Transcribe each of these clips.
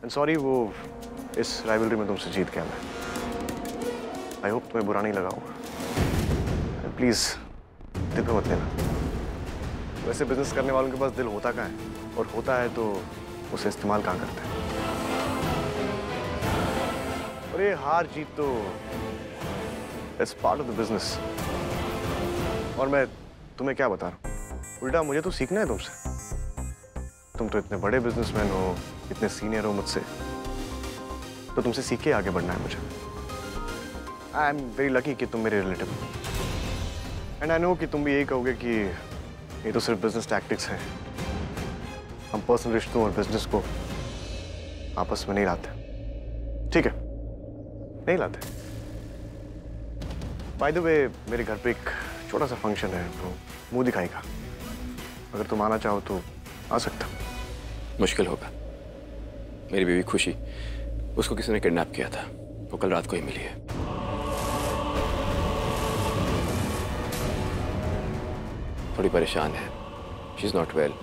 And sorry वो इस rivalry में तुमसे जीत गया मैं। आई होप तुम्हें बुरा नहीं लगा होगा। प्लीज दिल पे मत लेना। वैसे बिजनेस करने वालों के पास दिल होता कहाँ है, और होता है तो उसे इस्तेमाल कहाँ करते हैं। और ये हार जीत तो it's part of the business. और मैं तुम्हें क्या बता रहा हूँ, उल्टा मुझे तो सीखना है तुमसे। तुम तो इतने बड़े बिजनेसमैन हो, इतने सीनियर हो मुझसे, तो तुमसे सीख के आगे बढ़ना है मुझे। आई एम वेरी लकी कि तुम मेरे रिलेटिव हो, एंड आई नो कि तुम भी यही कहोगे कि ये तो सिर्फ बिजनेस टैक्टिक्स हैं, हम पर्सनल रिश्तों और बिजनेस को आपस में नहीं लाते। ठीक है, नहीं लाते। बाय द वे मेरे घर पे एक छोटा सा फंक्शन है, तो मुंह दिखाई का अगर तुम आना चाहो तो आ सकता। मुश्किल होगा। मेरी बीवी खुशी, उसको किसी ने किडनैप किया था, वो कल रात को ही मिली है। थोड़ी परेशान है, शी इज नॉट वेल,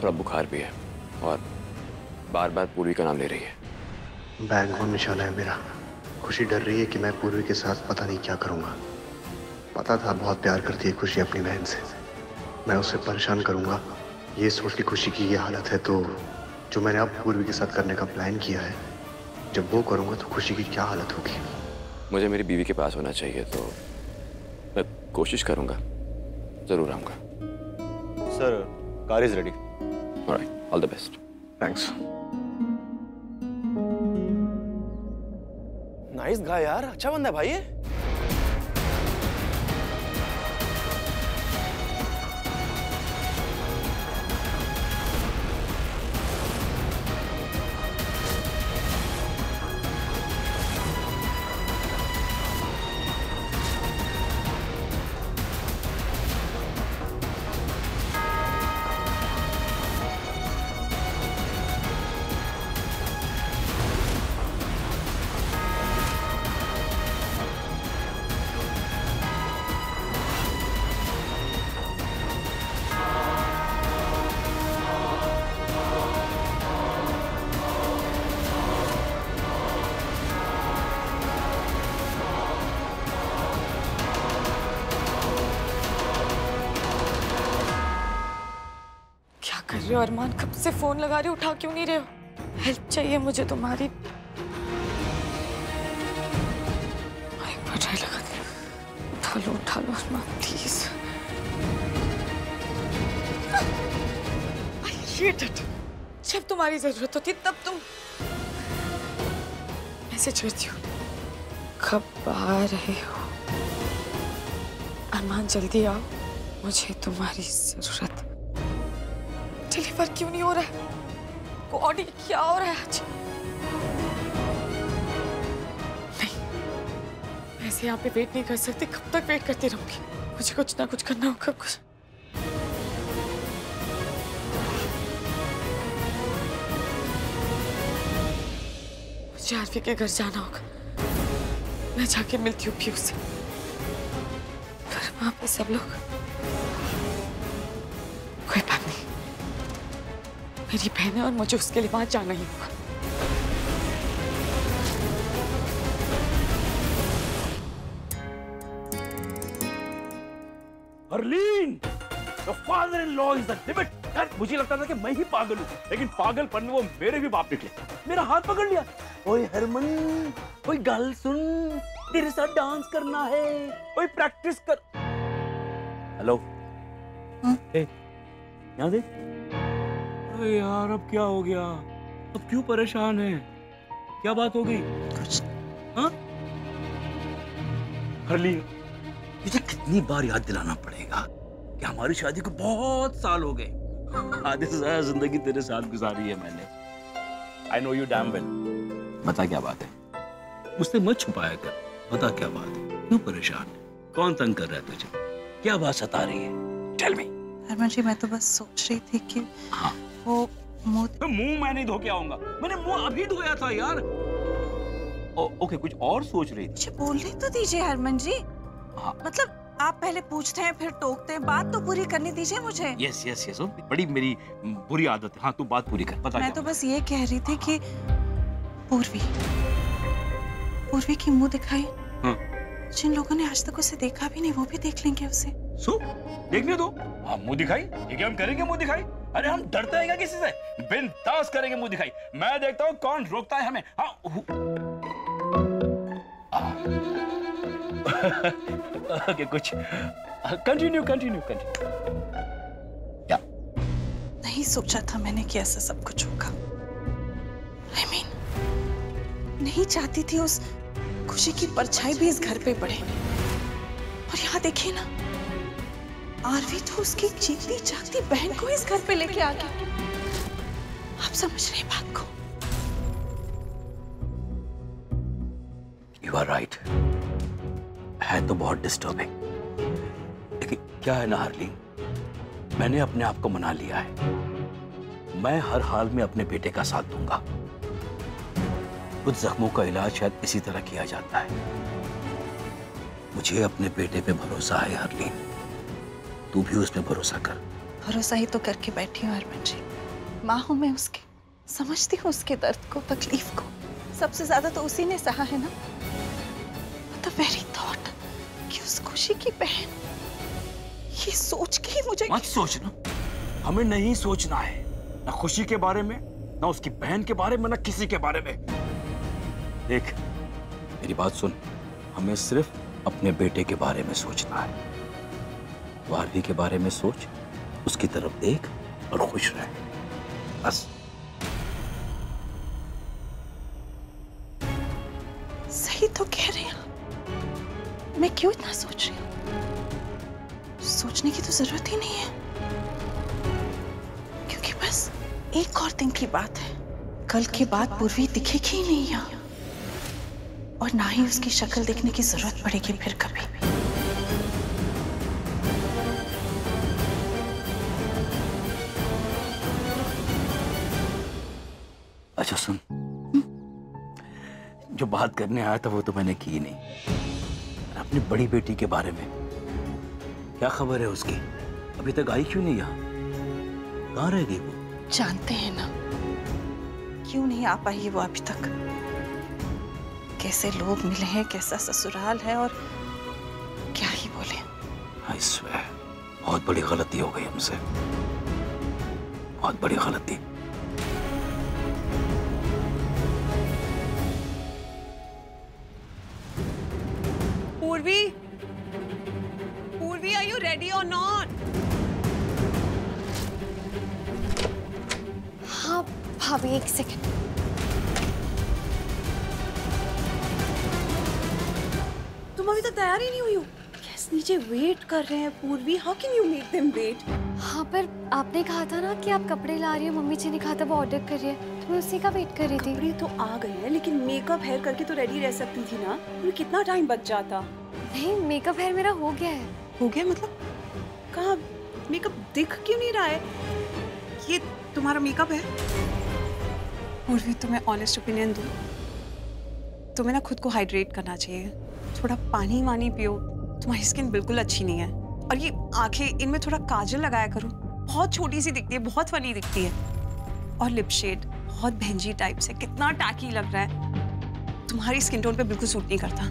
थोड़ा बुखार भी है, और बार बार पूर्वी का नाम ले रही है। बैग ऑन निशाना है मेरा। खुशी डर रही है कि मैं पूर्वी के साथ पता नहीं क्या करूंगा। पता था बहुत प्यार करती है खुशी अपनी बहन से, मैं उसे परेशान करूंगा ये सोच के खुशी की ये हालत है, तो जो मैंने अब पूर्वी के साथ करने का प्लान किया है, जब वो करूंगा तो खुशी की क्या हालत होगी। मुझे मेरी बीवी के पास होना चाहिए, तो मैं कोशिश करूंगा, जरूर आऊंगा। Sir, car is ready. Alright, all the best. Thanks. Nice guy यार, अच्छा बंदा है भाई ये। कर रहे हो अरमान? कब से फोन लगा रहे हो, उठा क्यों नहीं रहे हो? हेल्प चाहिए मुझे तुम्हारी। एक बार ट्राई लगा दे। उठा लो अरमान प्लीज। जब तुम्हारी जरूरत होती तब तुम मैसेज करती हो। कब आ रहे हो अरमान? जल्दी आओ, मुझे तुम्हारी जरूरत। डिलीवर क्यों नहीं हो रहा है? गॉड, क्या हो रहा है आज? नहीं, ऐसे यहाँ पे वेट नहीं कर सकती। कब तक वेट करती रहूंगी? मुझे कुछ ना कुछ करना होगा। कुछ मुझे आरवी के घर जाना होगा। मैं जाके मिलती हूँ पीयू से। पर वहां पे सब लोग, कोई बात नहीं, मेरी बहन है और मुझे उसके लिए वहां जाना ही होगा। Harleen, the father-in-law is the limit। यार मुझे लगता था कि मैं ही पागल हूँ, लेकिन पागलपन में वो मेरे भी बाप निकले। मेरा हाथ पकड़ लिया। ओए हरमन, ओए गल सुन, तेरे साथ डांस करना है, ओए प्रैक्टिस कर। हेलो, यहाँ देख। अरे यार अब क्या हो गया? अब क्यों परेशान है? क्या बात हो गई? कुछ हाँ? हरलीन, तुझे कितनी बार याद दिलाना पड़ेगा कि हमारी शादी को बहुत साल हो गए। आधे से ज्यादा जिंदगी तेरे साथ गुजारी है मैंने। I know you damn well। बता क्या बात है? मुझसे मत छुपाया कर। बता क्या बात है? क्यों परेशान है? कौन तंग कर रहा है तुझे? क्या बात सता रही है? Tell me। हरमन जी, मैं तो बस सोच रही थी कि हाँ, वो मुंह मैं नहीं धो के आऊंगा। मैंने मुंह अभी धोया था यार। ओके, कुछ और सोच रही थी? मुझे बोलने तो दीजिए हरमन जी। हाँ। मतलब आप पहले पूछते हैं फिर टोकते हैं, बात तो पूरी करने दीजिए मुझे। यस, बड़ी मेरी बुरी आदत है। हाँ, तू बात पूरी कर। पता मैं तो बस ये कह रही थी कि पूर्वी पूर्वी की मुंह दिखाई। जिन लोगों ने आज तक उसे देखा भी नहीं वो भी देख लेंगे उसे। सो देखने दो। हम मुंह दिखाई, ये क्या हम करेंगे मुंह दिखाई? अरे हम डरते हैं क्या किसी से? बिंदास करेंगे मुंह दिखाई। मैं देखता हूँ कौन रोकता है हमें। हाँ ओके, कुछ कंटिन्यू। या नहीं सोचा था मैंने कि ऐसा सब कुछ होगा। I mean, नहीं चाहती थी उस खुशी की परछाई भी इस घर पे पड़े। और यहाँ देखिए ना, आरवी तो उसकी जीती जागती बहन को इस घर पे लेके आ गई। आप समझ रहे हैं बात को? यू आर राइट, है तो बहुत डिस्टर्बिंग, लेकिन क्या है ना हार्ली, मैंने अपने आप को मना लिया है। मैं हर हाल में अपने बेटे का साथ दूंगा। कुछ जख्मों का इलाज शायद इसी तरह किया जाता है। मुझे अपने बेटे पे भरोसा है हार्ली, तू भी उस पे भरोसा कर। भरोसा ही तो करके बैठी हूँ अरमान जी। माँ हूँ मैं उसकी, समझती हूँ उसके दर्द को, तकलीफ को। सबसे ज्यादा तो उसी ने सहा है ना। The very thought कि उस खुशी की बहन, ये सोच के ही मुझे मत सोचना, हमें नहीं सोचना है, ना खुशी के बारे में, ना उसकी बहन के बारे में, ना किसी के बारे में। देख मेरी बात सुन, हमें सिर्फ अपने बेटे के बारे में सोचना है। आरवी के बारे में सोच, उसकी तरफ देख और खुश रह, बस। सही तो कह रहे हैं, मैं क्यों इतना सोच रही हूँ? सोचने की तो जरूरत ही नहीं है, क्योंकि बस एक और दिन की बात है। कल के बाद पूर्वी दिखेगी ही नहीं यहाँ, और ना ही उसकी शक्ल देखने की जरूरत पड़ेगी फिर कभी। अच्छा सुन, जो बात करने आया था वो तो मैंने की नहीं। अपनी बड़ी बेटी के बारे में क्या खबर है उसकी? अभी तक आई क्यों नहीं यहाँ? कहाँ रह गई वो? जानते हैं ना क्यों नहीं आ पाई वो अभी तक। कैसे लोग मिले हैं, कैसा ससुराल है, और क्या ही बोले। I swear, बहुत बड़ी गलती हो गई हमसे, बहुत बड़ी गलती। पूर्वी, are you ready or not? हाँ भाभी, एक सेकंड। तुम अभी तक तैयार ही नहीं हुई हो? गेस्ट नीचे वेट कर रहे हैं Purvi. How can you make them wait? हाँ पर आपने कहा था ना कि आप कपड़े ला रही हो, मम्मी जी ने कहा था वो ऑर्डर कर रही है, तो मैं उसी का वेट कर रही थी। कपड़े तो आ गए हैं, लेकिन मेकअप हेयर करके तो रेडी रह सकती थी ना। तुम्हें कितना टाइम बच जाता। नहीं, मेकअप हेयर मेरा हो गया है। हो गया मतलब? कहाँ? मेकअप दिख क्यों नहीं रहा है? ये तुम्हारा मेकअप है? पूर्वी, तुम्हें ऑनेस्ट ओपिनियन दूं, तुम्हें ना खुद को हाइड्रेट करना चाहिए। थोड़ा पानी वानी पियो, तुम्हारी स्किन बिल्कुल अच्छी नहीं है। और ये आंखें, इनमें थोड़ा काजल लगाया करो, बहुत छोटी सी दिखती है, बहुत फनी दिखती है। और लिप शेड बहुत भैंजी टाइप से, कितना टैकी लग रहा है, तुम्हारी स्किन टोन पे बिल्कुल सूट नहीं करता।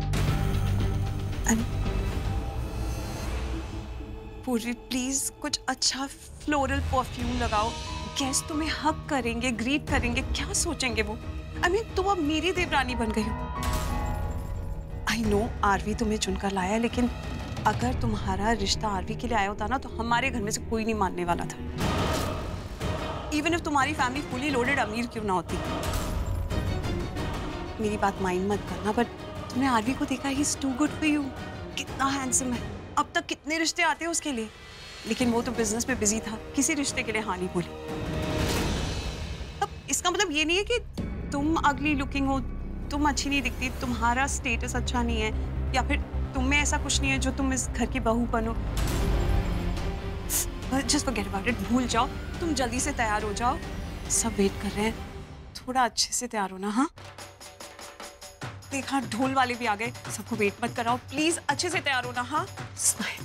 पूर्वी प्लीज कुछ अच्छा फ्लोरल परफ्यूम लगाओ। गेस्ट तुम्हें हक करेंगे, ग्रीट करेंगे, क्या सोचेंगे वो? I mean, तुम अब मेरी देवरानी बन गई हो। आई नो आरवी तुम्हें चुनकर लाया, लेकिन अगर तुम्हारा रिश्ता आरवी के लिए आया होता ना, तो हमारे घर में से कोई नहीं मानने वाला था। इवन इफ तुम्हारी फैमिली फुली लोडेड अमीर क्यों ना होती। मेरी बात माइंड मत करना, बट तुमने आरवी को देखा, he is too good for you. कितना हैंडसम है। अब तक कितने रिश्ते आते हैं उसके लिए, लेकिन वो तो बिजनेस में बिजी था, किसी रिश्ते के लिए हाँ नहीं बोली। अब इसका मतलब ये नहीं है कि तुम अगली लुकिंग हो, तुम अच्छी नहीं दिखती, तुम्हारा स्टेटस अच्छा नहीं है, या फिर तुम में ऐसा कुछ नहीं है जो तुम इस घर की बहू बनो। जस्ट फॉरगेट अबाउट इट, भूल जाओ। तुम जल्दी से तैयार हो जाओ, सब वेट कर रहे हैं। थोड़ा अच्छे से तैयार होना। हाँ देखा, ढोल वाले भी आ गए, सबको वेट मत कराओ प्लीज, अच्छे से तैयार होना। हाँ smile.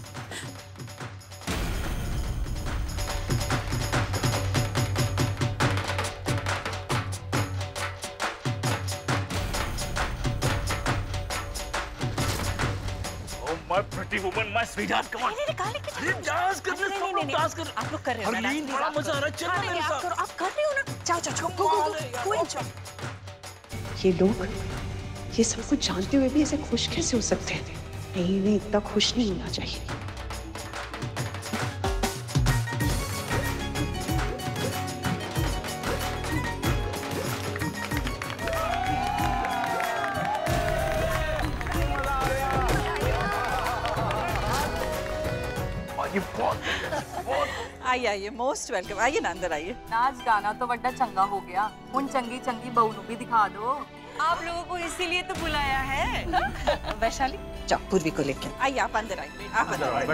My pretty woman, my sweetheart, come on. अरे डांस करने सब लोग डांस कर। आप लोग कर रहे हो ना? हरलीन, बड़ा मजा आ रहा है। चलो मेरे साथ। आप कर रहे हो ना? जाओ जाओ जाओ, go enjoy। ये लोग ये सब कुछ जानते हुए भी ऐसे खुश कैसे हो सकते हैं? नहीं नहीं, इतना खुश नहीं होना चाहिए। आइए आइए, मोस्ट वेलकम। आइए ना, अंदर आइए। नाच गाना तो बड़ा चंगा हो गया, उन चंगी चंगी बहू नू भी दिखा दो। आप लोगों को इसीलिए तो बुलाया है। वैशाली, जाओ पूर्वी को लेके आइए। आप अंदर आइए, आप अंदर आइए।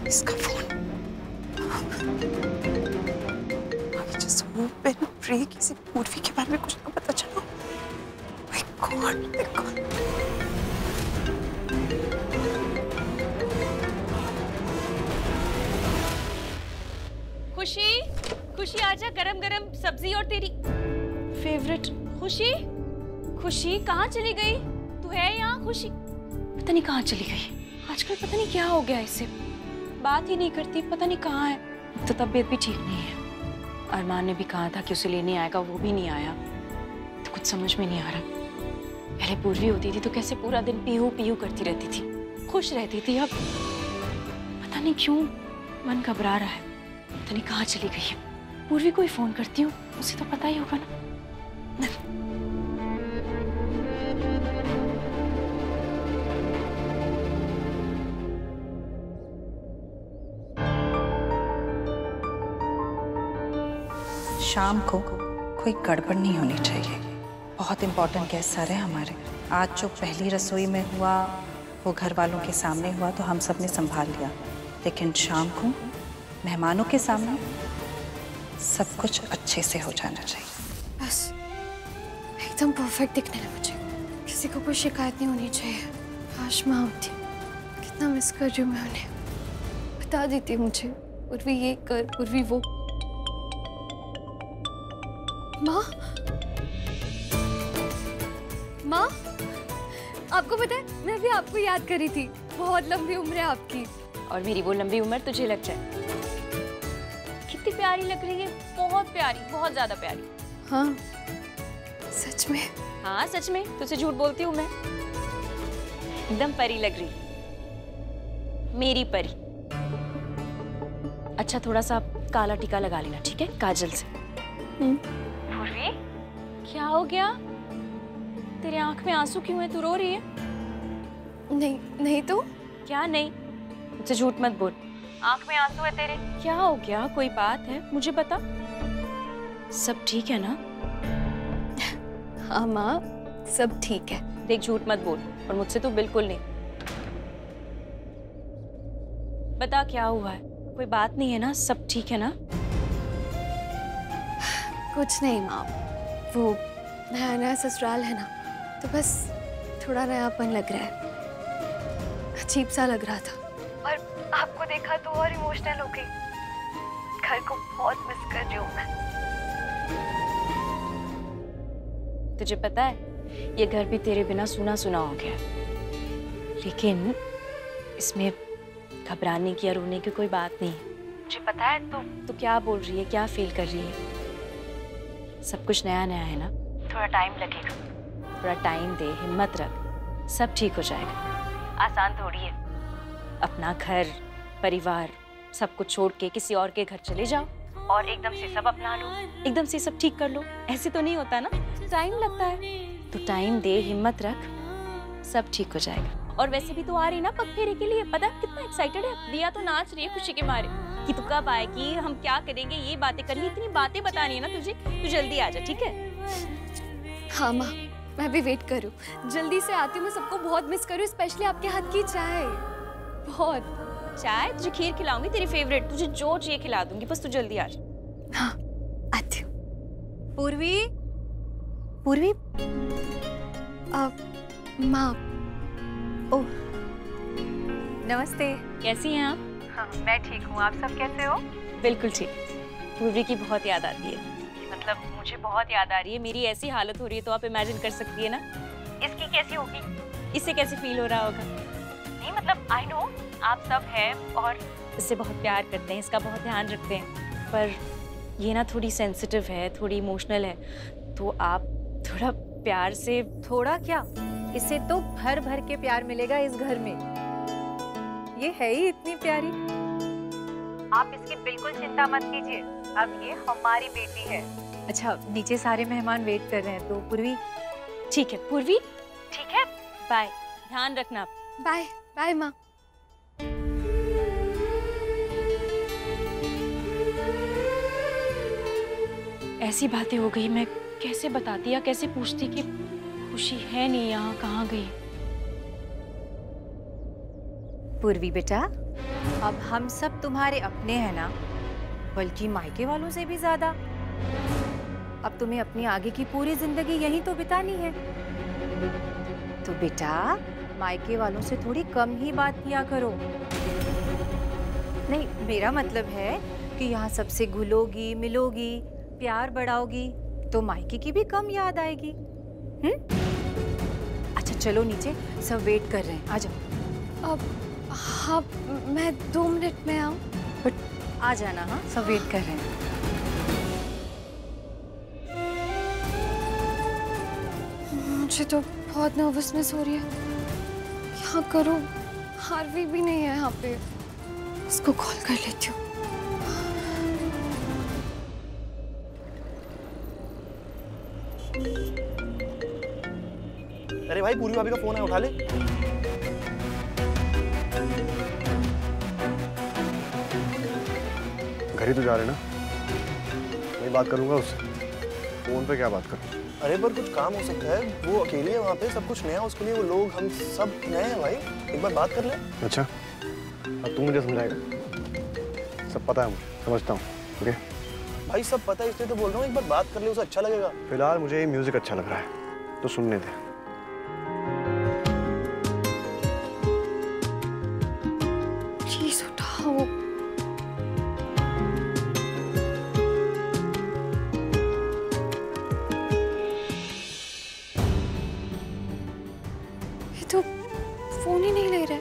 इसका phone. Just hope and pray किसी पूर्वी के बारे में कुछ ना पता चलो। My God, my God. खुशी, खुशी आजा, गरम गरम सब्जी और तेरी फेवरेट। खुशी, खुशी कहाँ चली गई? तू है यहाँ? खुशी पता नहीं कहाँ चली गई। आजकल पता नहीं क्या हो गया इसे, बात ही नहीं करती, पता नहीं कहाँ है। तो तबीयत भी ठीक नहीं है। अरमान ने भी कहा था कि उसे लेने आएगा, वो भी नहीं आया। तो कुछ समझ में नहीं आ रहा। पहले पूर्वी होती थी तो कैसे पूरा दिन पीहू पीहू करती रहती थी, खुश रहती थी। अब पता नहीं क्यों मन घबरा रहा है, पता नहीं कहाँ चली गई है। पूर्वी को ही फोन करती हूँ, उसे तो पता ही होगा ना। शाम को कोई गड़बड़ नहीं होनी चाहिए। बहुत इंपॉर्टेंट गेस्ट आ रहे हैं हमारे। आज जो पहली रसोई में हुआ वो घर वालों के सामने हुआ तो हम सब ने संभाल लिया, लेकिन शाम को मेहमानों के सामने सब कुछ अच्छे से हो जाना चाहिए। बस एकदम परफेक्ट दिखने लगे मुझे, किसी को कोई शिकायत नहीं होनी चाहिए। काश माँ होती, कितना मिस कर रही हूँ मैं उन्हें। बता देती मुझे, पूर्वी ये कर, पूर्वी वो। माँ, माँ, आपको पता है मैं भी आपको याद कर रही थी। बहुत लंबी उम्र है आपकी, और मेरी वो लंबी उम्र तुझे लग जाए। कितनी प्यारी लग रही है, बहुत प्यारी, बहुत ज्यादा प्यारी। हाँ सच में? हाँ सच में, तुझसे झूठ बोलती हूँ मैं? एकदम परी लग रही, मेरी परी। अच्छा थोड़ा सा काला टीका लगा लेना, ठीक है, काजल से। पूर्वी, क्या हो गया? तेरे आंख में आंसू क्यों है? तू रो रही है? नहीं नहीं तो क्या नहीं? मुझसे झूठ मत बोल। आंख में आंसू है तेरे, क्या हो गया? कोई बात है मुझे बता। सब ठीक है ना? हाँ माँ, सब ठीक है। देख झूठ मत बोल, और मुझसे तो बिल्कुल नहीं। बता क्या हुआ है? कोई बात नहीं है ना? सब ठीक है ना? कुछ नहीं माँ, वो नया नया ससुराल है ना, तो बस थोड़ा नयापन लग रहा है, अजीब सा लग रहा था। और आपको देखा तो और इमोशनल हो गई। घर को बहुत मिस कर रही हूँ मैं। तुझे पता है ये घर भी तेरे बिना सुना सुना हो गया, लेकिन इसमें घबराने की या रोने की कोई बात नहीं है। मुझे पता है तू क्या बोल रही है, क्या फील कर रही है। सब कुछ नया नया है ना, थोड़ा टाइम लगेगा। थोड़ा टाइम दे, हिम्मत रख, सब ठीक हो जाएगा। आसान थोड़ी है। अपना घर परिवार सब कुछ छोड़ के किसी और के घर चले जाओ और एकदम से सब अपना लो, एकदम से सब ठीक कर लो, ऐसे तो नहीं होता ना, टाइम लगता है। तो टाइम दे, हिम्मत रख, सब ठीक हो जाएगा। और वैसे भी तो आ रही ना पग फेरे के लिए, पता है कितना एक्साइटेड है। दिया तो नाच रही है खुशी के मारे कि तू कब आएगी, हम क्या करेंगे, ये बातें करनी, इतनी बातें बतानी है ना तुझे। तू जल्दी आ जा, ठीक है? हाँ माँ, मैं भी वेट करूँ, जल्दी से आती हूँ। मैं सबको बहुत मिस करूँ, स्पेशली आपके हाथ की चाय। बहुत। चाय? तुझे खीर खिलाऊंगी तेरी फेवरेट, तुझे जो चाहिए खिला दूंगी, बस तू जल्दी आ जा। हाँ आती हूँ। पूर्वी, पूर्वी, माँ। ओह नमस्ते, कैसी हैं आप? हाँ, मैं ठीक हूँ। आप सब कैसे हो? बिल्कुल ठीक। पूर्वी की बहुत याद आती है। मतलब मुझे बहुत याद आ रही है। मेरी ऐसी हालत हो रही है तो आप इमेजिन कर सकती है ना इसकी कैसी होगी, इससे कैसे फील हो रहा होगा। नहीं मतलब आई नो आप सब हैं और इससे बहुत प्यार करते हैं, इसका बहुत ध्यान रखते हैं, पर ये ना थोड़ी सेंसिटिव है, थोड़ी इमोशनल है, तो आप थोड़ा प्यार से। थोड़ा क्या, इसे तो भर भर के प्यार मिलेगा इस घर में। ये है ही इतनी प्यारी। आप इसकी बिल्कुल चिंता मत कीजिए, अब ये हमारी बेटी है। अच्छा नीचे सारे मेहमान वेट कर रहे हैं, तो पूर्वी। ठीक है पूर्वी, ठीक है, बाय, ध्यान रखना आप। बाय बाय माँ। ऐसी बातें हो गई, मैं कैसे बताती या कैसे पूछती कि खुशी है नहीं यहाँ, कहाँ गई। पूर्वी बेटा, अब हम सब तुम्हारे अपने हैं ना, बल्कि मायके वालों से भी ज्यादा। अब तुम्हें अपनी आगे की पूरी जिंदगी यहीं तो बितानी है, तो बेटा मायके वालों से थोड़ी कम ही बात किया करो। नहीं, मेरा मतलब है कि यहाँ सबसे घुलोगी मिलोगी, प्यार बढ़ाओगी, तो मायके की भी कम याद आएगी। अच्छा चलो नीचे, सब वेट कर रहे हैं, आ जाओ। अब हाँ, मैं 2 मिनट में आऊँ? बट आ जाना, हाँ, सब वेट कर रहे हैं। मुझे तो बहुत नर्वसनेस हो रही है। क्या करूँ? हार्वी भी नहीं है यहाँ पे। उसको कॉल कर लेती हूँ। अरे भाई पूर्वी भाभी का फोन है, उठा ले। घर ही तो जा रहे ना, मैं बात करूंगा उससे। फोन पे क्या बात करूं? अरे पर कुछ काम हो सकता है, वो अकेली है वहाँ पे, सब कुछ नया उसके लिए, वो लोग हम सब नए हैं भाई, एक बार बात कर ले। अच्छा, अब तू मुझे समझाएगा? सब पता है मुझे, समझता हूँ। ओके भाई सब पता है, इसलिए तो बोल रहा हूँ, एक बार बात कर ले, उसे अच्छा लगेगा। फिलहाल मुझे ये म्यूजिक अच्छा लग रहा है, तो सुनने दे। प्लीज उठाओ। ये तो फोन ही नहीं ले रहे,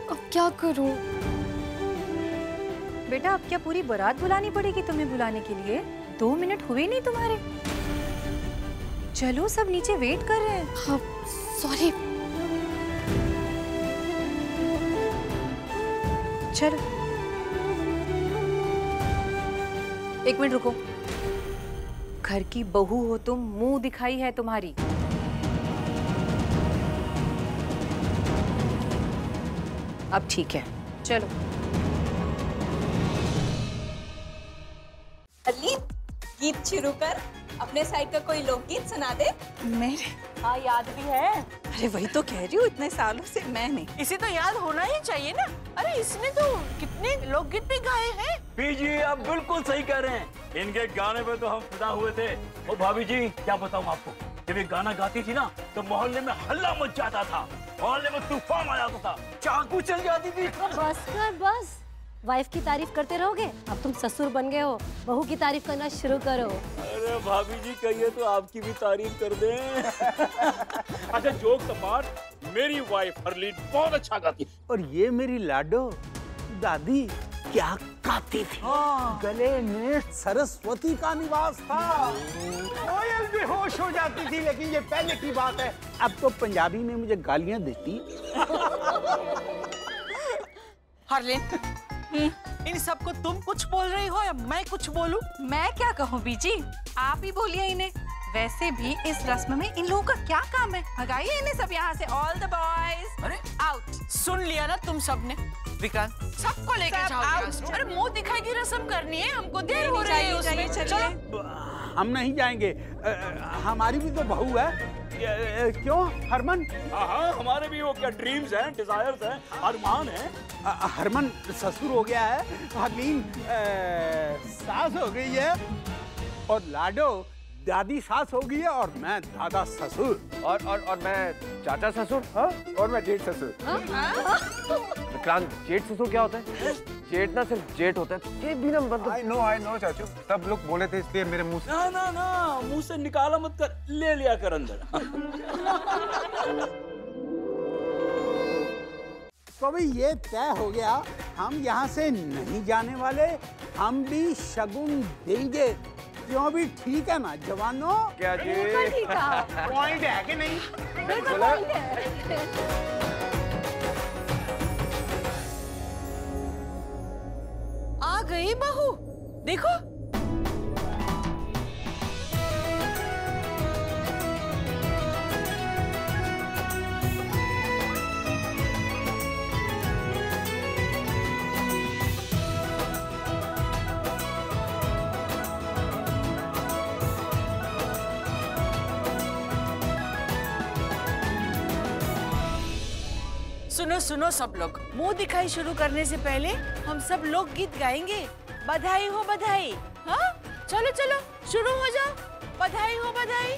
अब क्या करूं? बेटा अब क्या पूरी बारात बुलानी पड़ेगी तुम्हें बुलाने के लिए? 2 मिनट हुए नहीं तुम्हारे। चलो सब नीचे वेट कर रहे हैं। हाँ सॉरी। चलो 1 मिनट रुको। घर की बहू हो तुम, मुंह दिखाई है तुम्हारी। अब ठीक है, चलो। अली, गीत शुरू कर। अपने साइड का कोई लोकगीत सुना दे। मेरे? हाँ याद भी है। अरे वही तो कह रही हूँ, इतने सालों से मैं नहीं। इसे तो याद होना ही चाहिए ना। अरे इसने तो कितने लोकगीत भी गाए हैं। पीजी आप बिल्कुल सही कह रहे हैं, इनके गाने पे तो हम फिदा हुए थे। और भाभी जी क्या बताऊं आपको, जब ये गाना गाती थी ना तो मोहल्ले में हल्ला मच जाता था, मोहल्ले में तूफान आ जाता था, चाकू चल जाती थी। बस कर बस, वाइफ की तारीफ करते रहोगे? अब तुम ससुर बन गए हो, बहू की तारीफ करना शुरू करो। अरे भाभी जी कहिए तो आपकी भी तारीफ कर दें। अच्छा जोक अपार्ट, मेरी वाइफ हरलीन बहुत अच्छा गाती है। और ये मेरी लाडो दादी क्या गाती थी। गले में सरस्वती का निवास था। कोयल बेहोश हो जाती थी, लेकिन ये पहले की बात है। अब तो पंजाबी में मुझे गालियां देती। हरलीन, इन सबको तुम कुछ बोल रही हो या मैं कुछ बोलूं? मैं क्या कहूँ बीजी, आप ही बोलिए इन्हें। वैसे भी इस रस्म में इन लोगों का क्या काम है? भगाइए इन्हें सब यहाँ से। ऑल द बॉयज अरे आउट। सुन लिया ना तुम सबने? विक्रांत सबको लेके जाओ यहाँ से। अरे मुंह दिखाई की रस्म करनी है, हमको देर हो रही है उसमें। चलो हम नहीं जाएंगे, हमारी भी तो बहू है। क्यों हरमन? हाँ हमारे भी वो क्या ड्रीम्स हैं, डिजायर्स हैं, अरमान हैं। हरमन ससुर हो गया है, हरलीन सास हो गई है, और लाडो दादी सास हो गई है, और मैं दादा ससुर। और मैं चाचा ससुर। हाँ? और मैं जेठ ससुर। विक्रांत, जेठ ससुर क्या होता है? जेठ ना सिर्फ जेठ होता है, ये भी ना मतलब। आई नो चाचू, सब लोग बोले थे इसलिए मेरे मुंह से। ना मुंह से निकाला मत कर, ले लिया कर अंदर। तो अभी ये तय हो गया, हम यहाँ से नहीं जाने वाले, हम भी शगुन देंगे। क्यों भी ठीक है ना जवानों? क्या जी? पॉइंट है कि नहीं? आ गई बहू, देखो। सुनो सुनो सब लोग, मुंह दिखाई शुरू करने से पहले हम सब लोग गीत गाएंगे। बधाई हो बधाई। हाँ चलो चलो शुरू हो जाओ। बधाई हो बधाई।